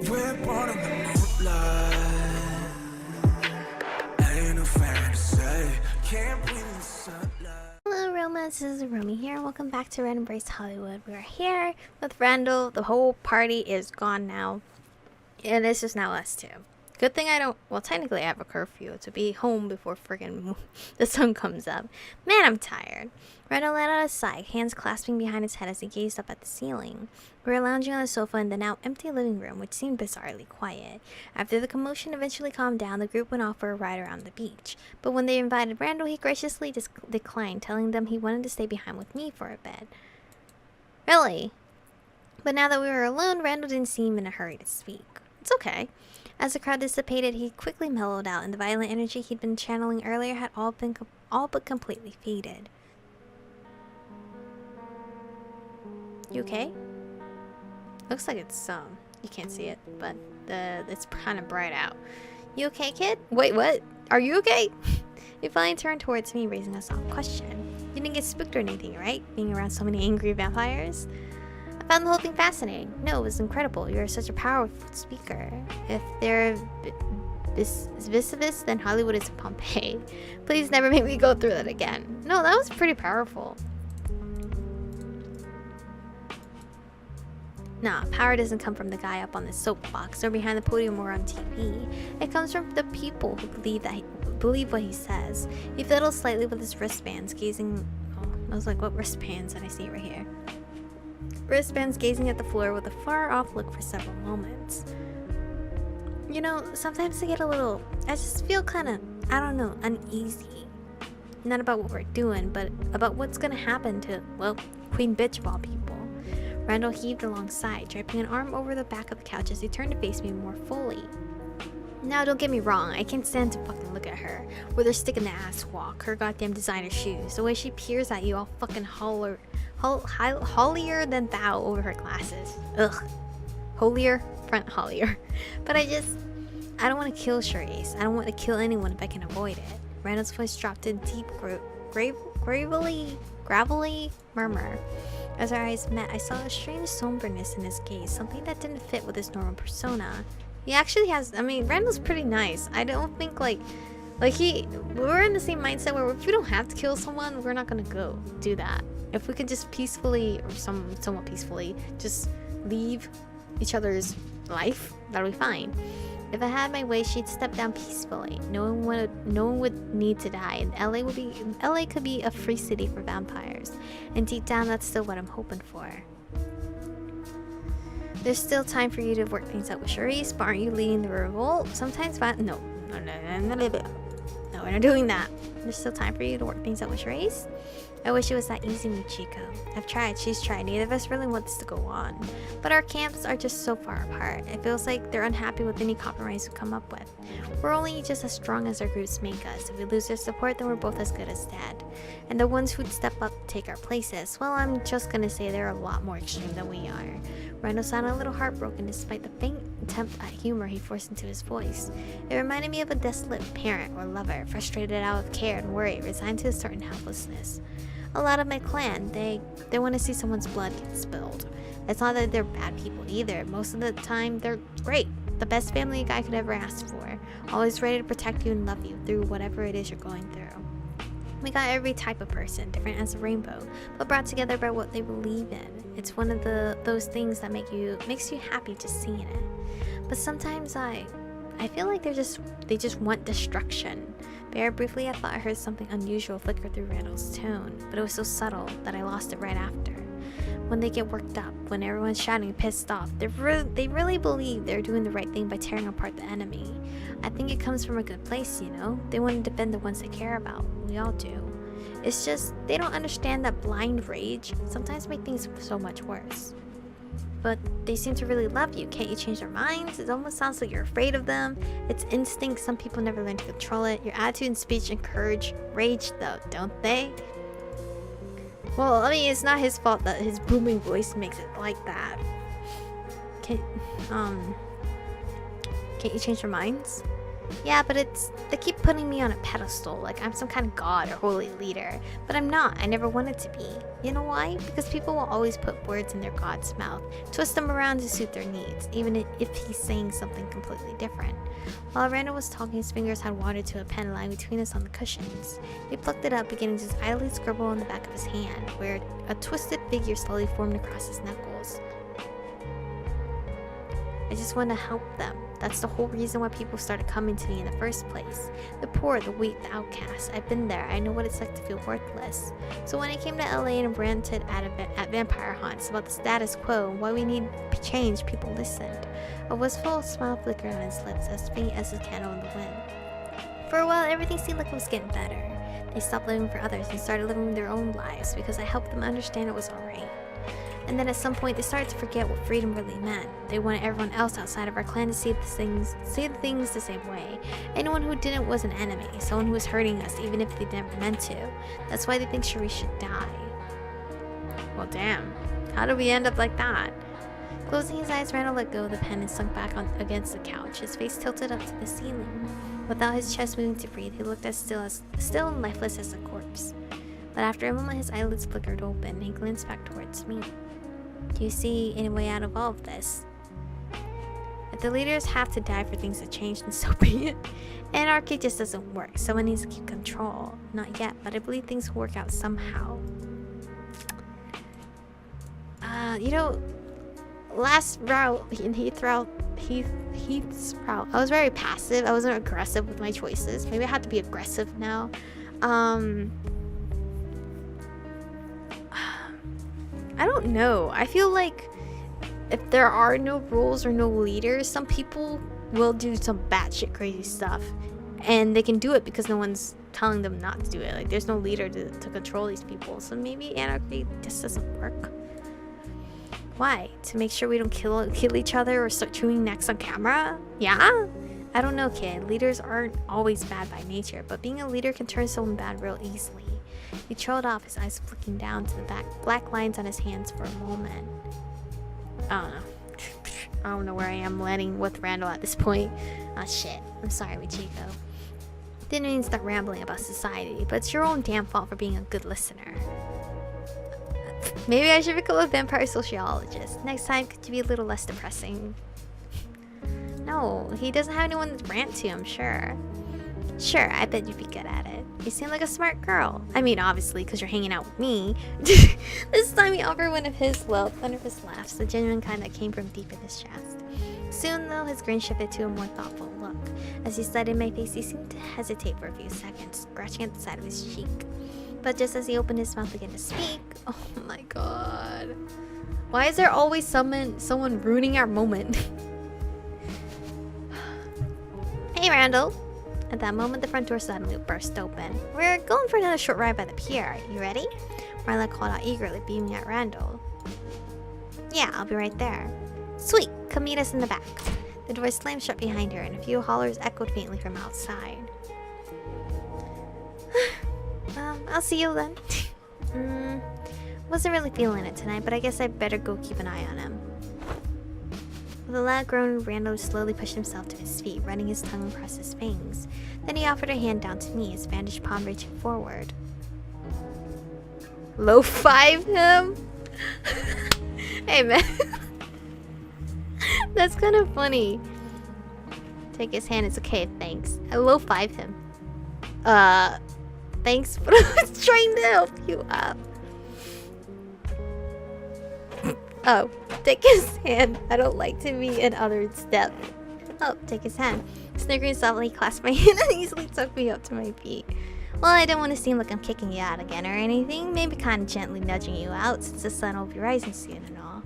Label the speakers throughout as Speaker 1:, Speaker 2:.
Speaker 1: We're born in the moonlight. Ain't no fair to say. Can't breathe in the sunlight.
Speaker 2: Hello romance, this is Aromie here. Welcome back to Red Embrace Hollywood. We're here with Randall. The whole party is gone now. And it's just now us two. Good thing I don't, well technically I have a curfew to be home before friggin' the sun comes up. Man, I'm tired. Randall let out a sigh, hands clasping behind his head as he gazed up at the ceiling. We were lounging on the sofa in the now empty living room, which seemed bizarrely quiet. After the commotion eventually calmed down, the group went off for a ride around the beach. But when they invited Randall, he graciously declined, telling them he wanted to stay behind with me for a bit. Really? But now that we were alone, Randall didn't seem in a hurry to speak. It's okay. As the crowd dissipated, he quickly mellowed out, and the violent energy he'd been channeling earlier had all but completely faded. You okay? Looks like it's you can't see it, but it's kind of bright out. You okay, kid? Wait, what? Are you okay? He finally turned towards me, raising a soft question. You didn't get spooked or anything, right? Being around so many angry vampires? I found the whole thing fascinating. No, it was incredible. You're such a powerful speaker. If they're Vesuvius, then Hollywood is Pompeii. Please never make me go through that again. No, that was pretty powerful. Nah, power doesn't come from the guy up on the soapbox or behind the podium or on TV. It comes from the people who believe what he says. He fiddles slightly with his wristbands, gazing. Oh, I was like, what wristbands? And I see it right here. Wristbands gazing at the floor with a far-off look for several moments. You know, sometimes I get a little. I just feel kind of, I don't know, uneasy. Not about what we're doing, but about what's gonna happen to, well, Queen Bitch of all people. Randall heaved alongside, draping an arm over the back of the couch as he turned to face me more fully. Now, don't get me wrong, I can't stand to fucking look at her. With her stick in the ass walk, her goddamn designer shoes, the way she peers at you all fucking holier than thou over her glasses. Ugh. Holier? Front holier. But I don't want to kill Charisse. I don't want to kill anyone if I can avoid it. Randall's voice dropped to a deep, gravelly murmur. As our eyes met, I saw a strange somberness in his gaze, something that didn't fit with his normal persona. He actually has, I mean, Randall's pretty nice. I don't think we're in the same mindset where if we don't have to kill someone, we're not gonna go do that. If we could just peacefully, or somewhat peacefully, just leave each other's life, that'll be fine. If I had my way, she'd step down peacefully. No one would need to die, and LA could be a free city for vampires. And deep down, that's still what I'm hoping for. There's still time for you to work things out with Charisse, but aren't you leading the revolt? Sometimes no, we're not doing that. There's still time for you to work things out with Charisse? I wish it was that easy, Michiko. I've tried, she's tried. Neither of us really want this to go on. But our camps are just so far apart. It feels like they're unhappy with any compromise we come up with. We're only just as strong as our groups make us. If we lose their support, then we're both as good as dead. And the ones who'd step up to take our places, well, I'm just gonna say they're a lot more extreme than we are. Randall sounded a little heartbroken despite the faint attempt at humor he forced into his voice. It reminded me of a desolate parent or lover, frustrated out of care and worry, resigned to a certain helplessness. A lot of my clan, they want to see someone's blood get spilled. It's not that they're bad people either. Most of the time, they're great. The best family a guy could ever ask for. Always ready to protect you and love you through whatever it is you're going through. We got every type of person, different as a rainbow, but brought together by what they believe in. It's one of those things that makes you happy just seeing it. But sometimes I feel like they just want destruction. Very briefly, I thought I heard something unusual flicker through Randall's tone, but it was so subtle that I lost it right after. When they get worked up, when everyone's shouting and pissed off, they really believe they're doing the right thing by tearing apart the enemy. I think it comes from a good place, you know? They want to defend the ones they care about. We all do. It's just, they don't understand that blind rage sometimes makes things so much worse. But they seem to really love you. Can't you change their minds? It almost sounds like you're afraid of them. It's instinct. Some people never learn to control it. Your attitude and speech encourage rage, though, don't they? Well, I mean, it's not his fault that his booming voice makes it like that. Can't you change their minds? Yeah, but they keep putting me on a pedestal, like I'm some kind of god or holy leader. But I'm not, I never wanted to be. You know why? Because people will always put words in their god's mouth, twist them around to suit their needs, even if he's saying something completely different. While Randall was talking, his fingers had wandered to a pen lying between us on the cushions. He plucked it up, beginning to idly scribble on the back of his hand, where a twisted figure slowly formed across his knuckles. I just want to help them. That's the whole reason why people started coming to me in the first place. The poor, the weak, the outcasts. I've been there. I know what it's like to feel worthless. So when I came to LA and ranted at vampire haunts about the status quo and why we need change, people listened. A wistful smile flickered on his lips, as faint as a candle in the wind. For a while, everything seemed like it was getting better. They stopped living for others and started living their own lives because I helped them understand it was alright. And then at some point, they started to forget what freedom really meant. They wanted everyone else outside of our clan to see the things the same way. Anyone who didn't was an enemy, someone who was hurting us, even if they never meant to. That's why they think Cherie should die. Well, damn. How did we end up like that? Closing his eyes, Randall let go of the pen and sunk back against the couch, his face tilted up to the ceiling. Without his chest moving to breathe, he looked as still and lifeless as a corpse. But after a moment, his eyelids flickered open, and he glanced back towards me. Do you see any way out of all of this? If the leaders have to die for things to change, then so be it. Anarchy just doesn't work. Someone needs to keep control. Not yet, but I believe things will work out somehow. Last route in Heath's route, I was very passive. I wasn't aggressive with my choices. Maybe I have to be aggressive now. I don't know. I feel like if there are no rules or no leaders, some people will do some batshit crazy stuff. And they can do it because no one's telling them not to do it. Like, there's no leader to control these people. So maybe anarchy just doesn't work. Why? To make sure we don't kill each other or start chewing necks on camera? Yeah? I don't know, kid. Leaders aren't always bad by nature, but being a leader can turn someone bad real easily. He trailed off, his eyes flicking down to the black lines on his hands for a moment. I don't know where I am landing with Randall at this point. Oh shit. I'm sorry, Michiko. Didn't mean to start rambling about society, but it's your own damn fault for being a good listener. Maybe I should become a vampire sociologist. Next time, could you be a little less depressing? No, he doesn't have anyone to rant to, I'm sure. Sure, I bet you'd be good at it. You seem like a smart girl. I mean, obviously, because you're hanging out with me. This time he offered one of his thunderous laughs, the genuine kind that came from deep in his chest. Soon, though, his grin shifted to a more thoughtful look. As he studied my face, he seemed to hesitate for a few seconds, scratching at the side of his cheek. But just as he opened his mouth again to speak, oh my god. Why is there always someone ruining our moment? Hey, Randall. At that moment, the front door suddenly burst open. We're going for another short ride by the pier. You ready? Marla called out eagerly, beaming at Randall. Yeah, I'll be right there. Sweet, come meet us in the back. The door slammed shut behind her, and a few hollers echoed faintly from outside. I'll see you then. Wasn't really feeling it tonight, but I guess I'd better go keep an eye on him. With a loud groan, Randall slowly pushed himself to his feet, running his tongue across his fangs. Then he offered a hand down to me, his bandaged palm reaching forward. Low-five him? Hey, man. That's kind of funny. Take his hand, it's okay, thanks. I low-five him. Thanks, but I was trying to help you up. Oh, take his hand. I don't like to be in others' step. Oh, take his hand. Sniggering softly, he clasped my hand and easily took me up to my feet. Well, I don't want to seem like I'm kicking you out again or anything. Maybe kind of gently nudging you out since the sun will be rising soon and all.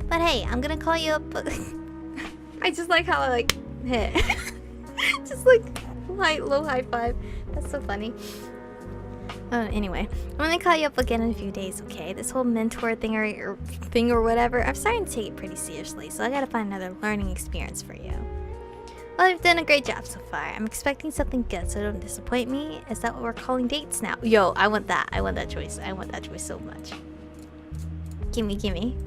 Speaker 2: But hey, I'm gonna call you up. I just like how I like hit. Just like low high five. That's so funny. Anyway, I'm gonna call you up again in a few days, okay? This whole mentor thing or whatever, I'm starting to take it pretty seriously, so I gotta find another learning experience for you. Well, you've done a great job so far. I'm expecting something good, so don't disappoint me. Is that what we're calling dates now? Yo, I want that. I want that choice. I want that choice so much. Gimme.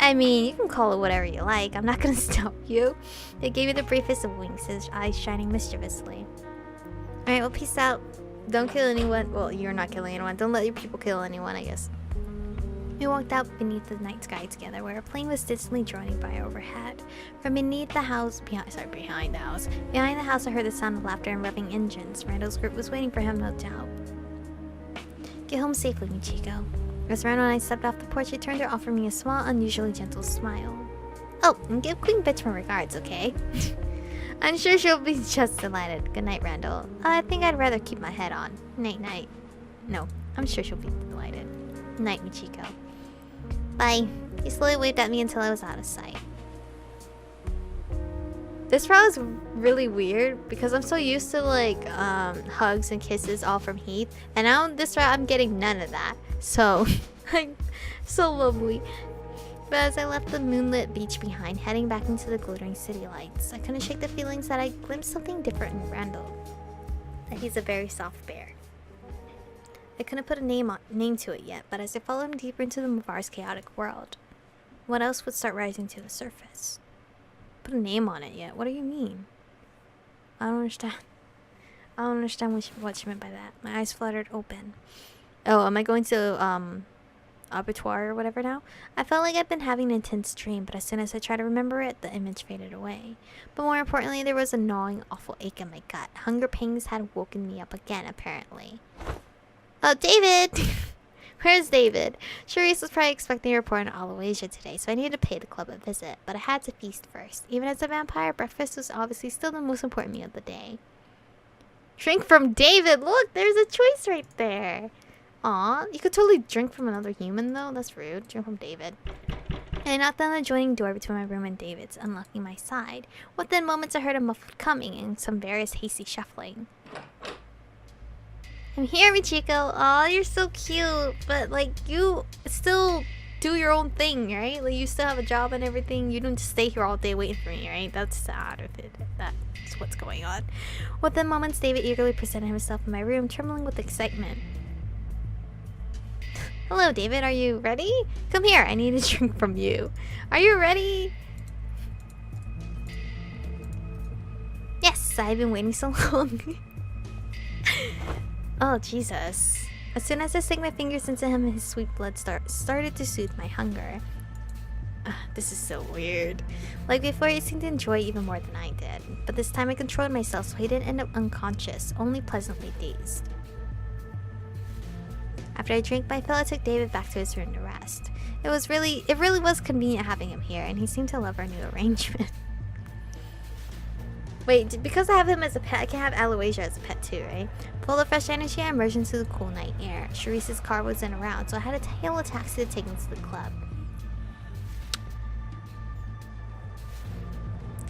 Speaker 2: I mean, you can call it whatever you like. I'm not gonna stop you. They gave me the briefest of winks, his eyes shining mischievously. Alright, well, peace out. Don't kill anyone. Well, you're not killing anyone. Don't let your people kill anyone, I guess. We walked out beneath the night sky together, where a plane was distantly droning by overhead. From beneath the house, behind the house, I heard the sound of laughter and revving engines. Randall's group was waiting for him, no doubt. Get home safely, Michiko. As Randall and I stepped off the porch, she turned to offer me a small, unusually gentle smile. Oh, and give Queen Bitch my regards, okay? I'm sure she'll be just delighted. Good night, Randall. I think I'd rather keep my head on. Night-night. No, I'm sure she'll be delighted. Night, Michiko. Bye. He slowly waved at me until I was out of sight. This route is really weird because I'm so used to like hugs and kisses all from Heath, and now this route I'm getting none of that. So I'm so lovely. But as I left the moonlit beach behind, heading back into the glittering city lights, I couldn't shake the feelings that I glimpsed something different in Randall. That he's a very soft bear. I couldn't put a name to it yet, but as I followed him deeper into the Mavar's chaotic world, what else would start rising to the surface? Put a name on it yet? What do you mean? I don't understand. I don't understand what she meant by that. My eyes fluttered open. Oh, am I going to abattoir or whatever now? I felt like I'd been having an intense dream, but as soon as I tried to remember it, the image faded away. But more importantly, there was a gnawing, awful ache in my gut. Hunger pangs had woken me up again, apparently. Oh, David! Where's David? Charisse was probably expecting a report on Aloysia today, so I needed to pay the club a visit. But I had to feast first. Even as a vampire, breakfast was obviously still the most important meal of the day. Drink from David! Look, there's a choice right there! Aw, you could totally drink from another human, though. That's rude. Drink from David. And I knocked on the adjoining door between my room and David's, unlocking my side. Within moments, I heard a muffled coming and some various hasty shuffling. I'm here, Michiko. Aw, you're so cute. But, like, you still do your own thing, right? Like, you still have a job and everything. You don't just stay here all day waiting for me, right? That's sad if that's what's going on. Within moments, David eagerly presented himself in my room, trembling with excitement. Hello, David. Are you ready? Come here. I need a drink from you. Are you ready? Yes, I've been waiting so long. Oh, Jesus. As soon as I sank my fingers into him, his sweet blood started to soothe my hunger. This is so weird. Like before, he seemed to enjoy even more than I did. But this time I controlled myself so he didn't end up unconscious, only pleasantly dazed. After I drank my fill, I took David back to his room to rest. It really was convenient having him here, and he seemed to love our new arrangement. Wait, because I have him as a pet, I can have Aloysia as a pet too, right? Full of fresh energy, I emerged into the cool night air. Charisse's car wasn't around, so I had to hail a taxi to take him to the club.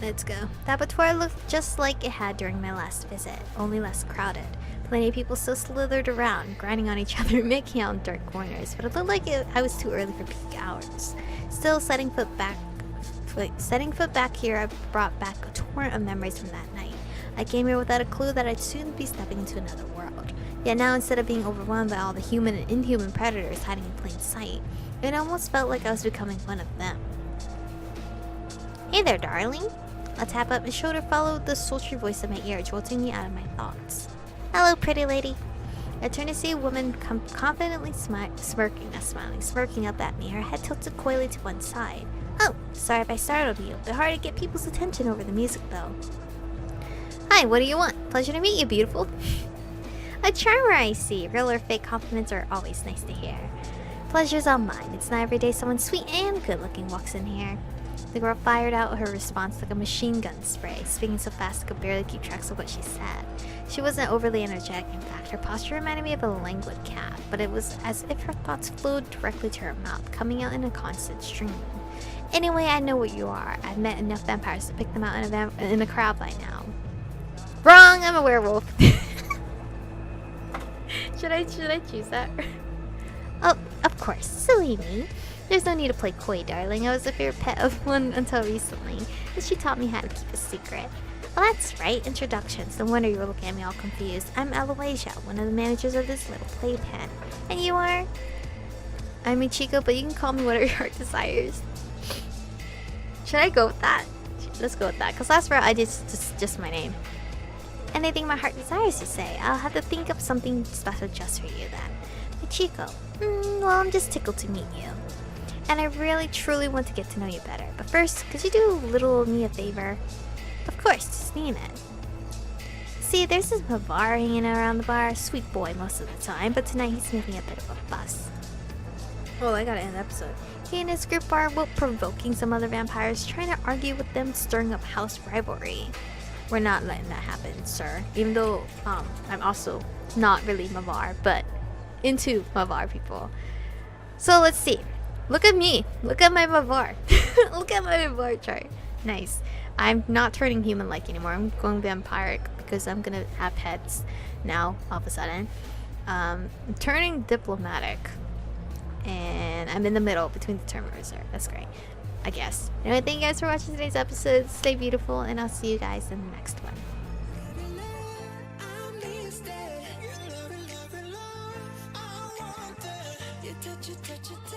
Speaker 2: Let's go. The abattoir looked just like it had during my last visit, only less crowded. Plenty of people still slithered around, grinding on each other, making out in dark corners, but it looked like I was too early for peak hours. Still, setting foot back here, I brought back a torrent of memories from that night. I came here without a clue that I'd soon be stepping into another world. Yet now, instead of being overwhelmed by all the human and inhuman predators hiding in plain sight, it almost felt like I was becoming one of them. Hey there, darling. A tap at my shoulder followed the sultry voice of my ear, jolting me out of my thoughts. Hello, pretty lady. I turned to see a woman confidently smirking up at me, her head tilted coyly to one side. Oh, sorry if I startled you. Bit hard to get people's attention over the music, though. Hi, what do you want? Pleasure to meet you, beautiful. A charmer, I see. Real or fake compliments are always nice to hear. Pleasure's all mine. It's not every day someone sweet and good-looking walks in here. The girl fired out her response like a machine gun spray, speaking so fast I could barely keep track of what she said. She wasn't overly energetic, in fact. Her posture reminded me of a languid cat, but it was as if her thoughts flowed directly to her mouth, coming out in a constant stream. Anyway, I know what you are. I've met enough vampires to pick them out in a crowd by now. Wrong! I'm a werewolf. Should I choose that? Oh, of course. Silly me. There's no need to play coy, darling. I was a favorite pet of one until recently, and she taught me how to keep a secret. Well, that's right. Introductions. No wonder you were looking at me all confused. I'm Aloysia, one of the managers of this little playpen. And you are? I'm Michiko, but you can call me whatever your heart desires. Should I go with that? Let's go with that. Because last round I did just my name. Anything my heart desires, you say? I'll have to think up something special just for you then. Michiko. Well, I'm just tickled to meet you. And I really truly want to get to know you better. But first, could you do little me a favor? Of course, just name it. See, there's this Mavar hanging around the bar. Sweet boy most of the time, but tonight he's making a bit of a fuss. Well, I gotta end the episode. He and his group are provoking some other vampires, trying to argue with them, stirring up house rivalry. We're not letting that happen, sir. Even though I'm also not really Mavar, but into Mavar people. So let's see. Look at me. Look at my Mavar. Look at my Mavar chart. Nice. I'm not turning human-like anymore. I'm going vampiric because I'm gonna have heads now all of a sudden. I'm turning diplomatic. And I'm in the middle between the term and reserve. That's great, I guess. Anyway, thank you guys for watching today's episode. Stay beautiful, and I'll see you guys in the next one.
Speaker 1: touch it,